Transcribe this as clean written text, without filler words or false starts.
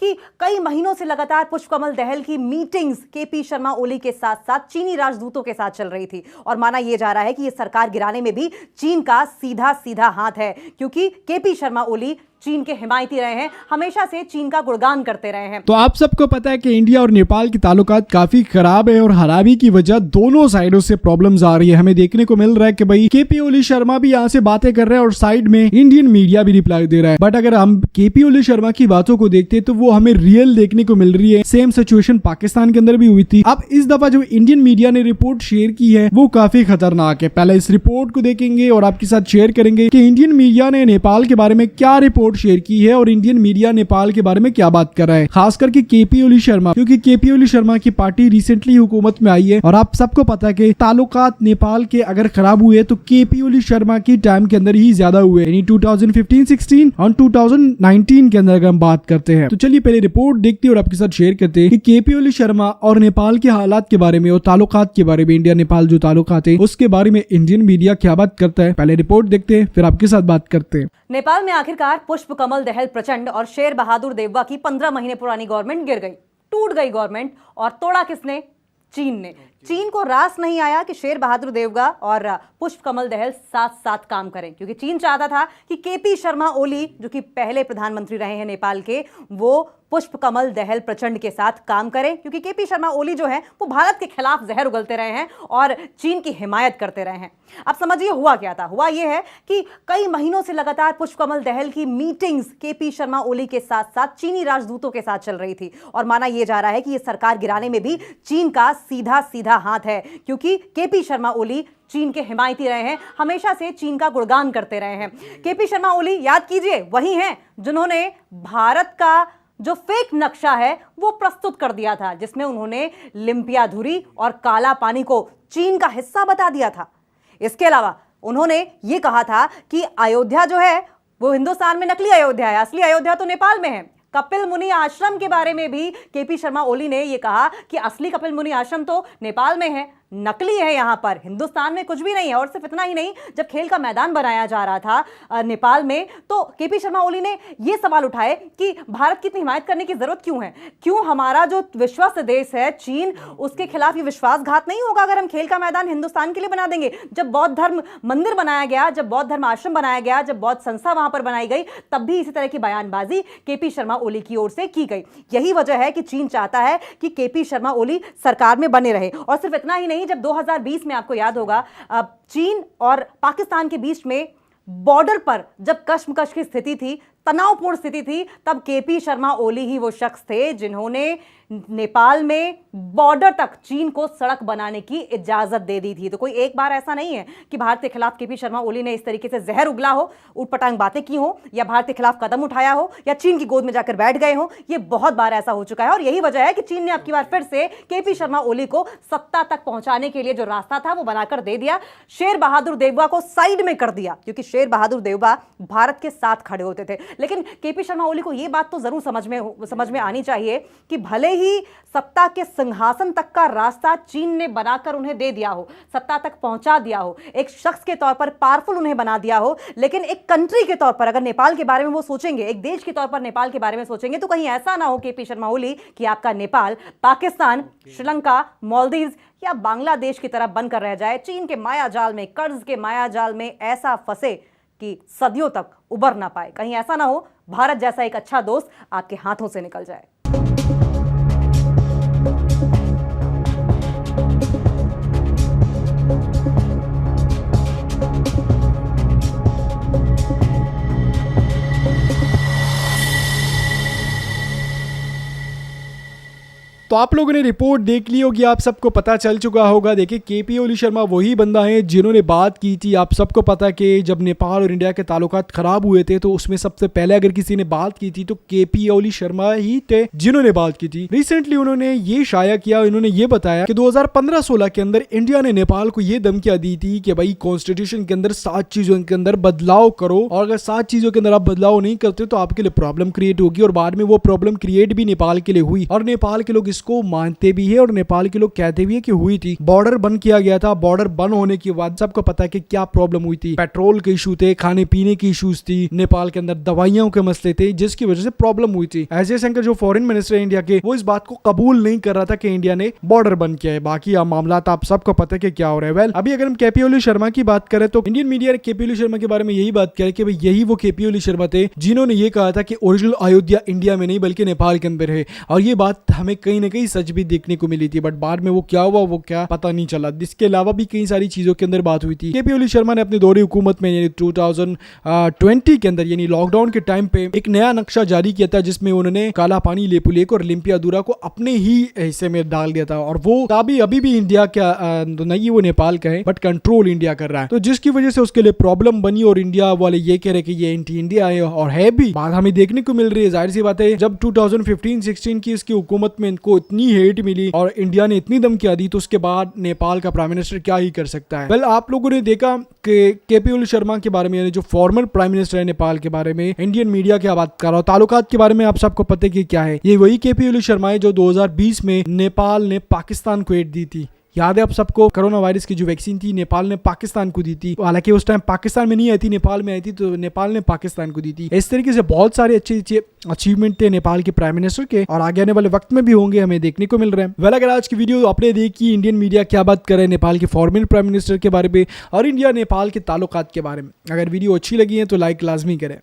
कि कई महीनों से लगातार पुष्पकमल दहल की मीटिंग्स केपी शर्मा ओली के साथ साथ चीनी राजदूतों के साथ चल रही थी और माना यह जा रहा है कि यह सरकार गिराने में भी चीन का सीधा सीधा हाथ है, क्योंकि केपी शर्मा ओली चीन के हिमायती रहे हैं, हमेशा से चीन का गुणगान करते रहे हैं। तो आप सबको पता है कि इंडिया और नेपाल के ताल्लुकात काफी खराब है और खराबी की वजह दोनों साइडों से प्रॉब्लम्स आ रही है। हमें देखने को मिल रहा है कि भाई केपी ओली शर्मा भी यहाँ से बातें कर रहे हैं और साइड में इंडियन मीडिया भी रिप्लाई दे रहा है। बट अगर हम केपी ओली शर्मा की बातों को देखते हैं तो वो हमें रियल देखने को मिल रही है। सेम सिचुएशन पाकिस्तान के अंदर भी हुई थी। अब इस दफा जो इंडियन मीडिया ने रिपोर्ट शेयर की है वो काफी खतरनाक है। पहले इस रिपोर्ट को देखेंगे और आपके साथ शेयर करेंगे कि इंडियन मीडिया ने नेपाल के बारे में क्या रिपोर्ट शेयर की है और इंडियन मीडिया नेपाल के बारे में क्या बात कर रहा है, खास करके केपी ओली शर्मा, क्योंकि केपी ओली शर्मा की पार्टी रिसेंटली हुकूमत में आई है और आप सबको पता है कि ताल्लुकात नेपाल के अगर खराब हुए तो केपी ओली शर्मा की टाइम के अंदर ही ज्यादा हुए, यानी 2015-16 और 2019 के अंदर अगर हम बात करते हैं। तो चलिए पहले रिपोर्ट देखते हैं और आपके साथ शेयर करते हैं कि केपी ओली शर्मा और नेपाल के हालात के बारे में और ताल्लुकात के बारे में, इंडिया नेपाल जो ताल्लुकात है उसके बारे में इंडियन मीडिया क्या बात करता है। पहले रिपोर्ट देखते हैं फिर आपके साथ बात करते हैं। नेपाल में आखिरकार पुष्पकमल दहल प्रचंड और शेर बहादुर देववा की 15 महीने पुरानी गवर्नमेंट गिर गई, टूट गई गवर्नमेंट, और तोड़ा किसने? चीन ने। चीन को रास नहीं आया कि शेर बहादुर देवगा और पुष्पकमल दहल साथ साथ काम करें, क्योंकि चीन चाहता था कि केपी शर्मा ओली जो कि पहले प्रधानमंत्री रहे हैं नेपाल के, वो पुष्पकमल दहल प्रचंड के साथ काम करें, क्योंकि केपी शर्मा ओली जो हैं वो भारत के खिलाफ जहर उगलते रहे हैं और चीन की हिमायत करते रहे हैं। अब समझिए हुआ क्या था। हुआ यह है कि कई महीनों से लगातार पुष्पकमल दहल की मीटिंग्स केपी शर्मा ओली के साथ साथ चीनी राजदूतों के साथ चल रही थी और माना यह जा रहा है कि यह सरकार गिराने में भी चीन का सीधा सीधा हाथ है, क्योंकि केपी शर्मा ओली चीन के हिमायती रहे हैं, हमेशा से चीन का गुणगान करते रहे हैं। केपी शर्मा ओली, याद कीजिए, वही हैं जिन्होंने भारत का जो फेक नक्शा है वो प्रस्तुत कर दिया था, जिसमें उन्होंने लिम्पियाधुरी और काला पानी को चीन का हिस्सा बता दिया था। इसके अलावा उन्होंने ये कहा था कि अयोध्या जो है वो हिंदुस्तान में नकली अयोध्या है, असली अयोध्या तो नेपाल में है। कपिल मुनि आश्रम के बारे में भी केपी शर्मा ओली ने यह कहा कि असली कपिल मुनि आश्रम तो नेपाल में है, नकली है, यहां पर हिंदुस्तान में कुछ भी नहीं है। और सिर्फ इतना ही नहीं, जब खेल का मैदान बनाया जा रहा था नेपाल में, तो केपी शर्मा ओली ने यह सवाल उठाए कि भारत की इतनी हिमायत करने की जरूरत क्यों है? क्यों हमारा जो विश्वस्त देश है चीन, उसके खिलाफ ये विश्वासघात नहीं होगा अगर हम खेल का मैदान हिंदुस्तान के लिए बना देंगे? जब बौद्ध धर्म मंदिर बनाया गया, जब बौद्ध धर्म आश्रम बनाया गया, जब बौद्ध संस्था वहां पर बनाई गई, तब भी इसी तरह की बयानबाजी केपी शर्मा ओली की ओर से की गई। यही वजह है कि चीन चाहता है कि केपी शर्मा ओली सरकार में बने रहे। और सिर्फ इतना ही नहीं, जब 2020 में आपको याद होगा चीन और पाकिस्तान के बीच में बॉर्डर पर जब कश्मकश की स्थिति थी, तनावपूर्ण स्थिति थी, तब केपी शर्मा ओली ही वो शख्स थे जिन्होंने नेपाल में बॉर्डर तक चीन को सड़क बनाने की इजाजत दे दी थी। तो कोई एक बार ऐसा नहीं है कि भारत के खिलाफ केपी शर्मा ओली ने इस तरीके से जहर उगला हो, उटपटांग बातें की हो, या भारत के खिलाफ कदम उठाया हो, या चीन की गोद में जाकर बैठ गए हो। ये बहुत बार ऐसा हो चुका है और यही वजह है कि चीन ने अब की बार फिर से केपी शर्मा ओली को सत्ता तक पहुंचाने के लिए जो रास्ता था वो बनाकर दे दिया। शेर बहादुर देववा को साइड में कर दिया, क्योंकि शेर बहादुर देववा भारत के साथ खड़े होते थे। लेकिन केपी शर्मा ओली को यह बात तो जरूर समझ में आनी चाहिए कि भले ही सत्ता के सिंहासन तक का रास्ता चीन ने बनाकर उन्हें दे दिया हो, सत्ता तक पहुंचा दिया हो, एक शख्स के तौर पर पावरफुल उन्हें बना दिया हो, लेकिन एक कंट्री के तौर पर अगर नेपाल के बारे में वो सोचेंगे, एक देश के तौर पर नेपाल के बारे में सोचेंगे, तो कहीं ऐसा ना हो केपी शर्मा ओली कि आपका नेपाल पाकिस्तान, श्रीलंका, मालदीव्स या बांग्लादेश की तरफ बनकर रह जाए, चीन के माया जाल में, कर्ज के माया जाल में ऐसा फंसे कि सदियों तक उबर ना पाए। कहीं ऐसा ना हो भारत जैसा एक अच्छा दोस्त आपके हाथों से निकल जाए। तो आप लोगों ने रिपोर्ट देख ली होगी, आप सबको पता चल चुका होगा। देखिए केपी ओली शर्मा वही बंदा है जिन्होंने बात की थी। आप सबको पता है कि जब नेपाल और इंडिया के ताल्लुकात खराब हुए थे तो उसमें सबसे पहले अगर किसी ने बात की थी तो केपी ओली शर्मा ही थे जिन्होंने बात की थी। रिसेंटली उन्होंने ये शाया किया, उन्होंने ये बताया कि 2015-16 के अंदर इंडिया ने नेपाल को ये धमकियां दी थी कि भाई कॉन्स्टिट्यूशन के अंदर 7 चीजों के अंदर बदलाव करो, और अगर 7 चीजों के अंदर आप बदलाव नहीं करते तो आपके लिए प्रॉब्लम क्रिएट होगी। और बाद में वो प्रॉब्लम क्रिएट भी नेपाल के लिए हुई और नेपाल के लोग इसको मानते भी है और नेपाल के लोग कहते भी है कि हुई थी। बॉर्डर बंद किया गया था, बॉर्डर बंद होने के बाद सबको पता है कि क्या प्रॉब्लम हुई थी। पेट्रोल के इशू थे, खाने पीने की इशूज थी, नेपाल के अंदर दवाइयों के मसले थे, जिसकी वजह से प्रॉब्लम हुई थी। एस जयशंकर जो फॉरेन मिनिस्टर है इंडिया के, वो इस बात को कबूल नहीं कर रहा था कि इंडिया ने बॉर्डर बंद किया है। बाकी मामला आप सबको पता है कि क्या हो रहा है। वेल, अभी अगर हम केपी ओली शर्मा की बात करें तो इंडियन मीडिया केपी ओली शर्मा के बारे में यही बात करे कि भाई यही वो केपी ओली शर्मा थे जिन्होंने ये कहा था कि ओरिजिनल अयोध्या इंडिया में नहीं बल्कि नेपाल के अंदर है। और ये बात हमें कहीं ना कहीं सच भी देखने को मिली थी, बट बाद में वो क्या हुआ वो क्या पता नहीं चला। इसके अलावा भी कई सारी चीजों के अंदर बात हुई थी। केपी ओली शर्मा ने अपनी दौरी हुकूमत में यानी 2020 के अंदर यानी लॉकडाउन के टाइम पे एक नया नक्शा जारी किया था, जिसमें उन्होंने काला पानी, लेपू लेक और लिम्पियादुरा को अपने ही हिस्से में डाल दिया था। और वो अभी भी इंडिया का नहीं, वो नेपाल का है, बट कंट्रोल इंडिया कर रहा है। तो जिसकी वजह से उसके लिए प्रॉब्लम बनी और इंडिया वाले ये कह रहे कि ये एंटी इंडिया है, और है भी। बात हमें देखने को मिल रही है, जाहिर सी बात है, जब 2015-16 की इसकी हुकूमत में इनको इतनी हेट मिली और इंडिया ने इतनी धमकियां दी, तो उसके बाद नेपाल का प्राइम मिनिस्टर क्या ही कर सकता है। वेल, आप लोगों ने देखा कि केपी ओली शर्मा के बारे में यानी जो फॉर्मर प्राइम मिनिस्टर है नेपाल के बारे में इंडियन मीडिया क्या बात कर रहा हूं। ताल्लुकात के बारे में आप सबको पता है कि क्या है। ये वही केपी ओली शर्मा है जो 2020 में नेपाल ने पाकिस्तान को एड दी थी। याद है आप सबको, कोरोना वायरस की जो वैक्सीन थी नेपाल ने पाकिस्तान को दी थी। हालांकि उस टाइम पाकिस्तान में नहीं आई थी, नेपाल में आई थी, तो नेपाल ने पाकिस्तान को दी थी। इस तरीके से बहुत सारे अच्छे अचीवमेंट थे नेपाल के प्राइम मिनिस्टर के, और आगे आने वाले वक्त में भी होंगे, हमें देखने को मिल रहे हैं। वेल, अगर आज की वीडियो आपने देखी, इंडियन मीडिया क्या बात कर रहे हैं नेपाल के फॉर्मर प्राइम मिनिस्टर के बारे में और इंडिया नेपाल के ताल्लुकात के बारे में, अगर वीडियो अच्छी लगी है तो लाइक लाजमी करें।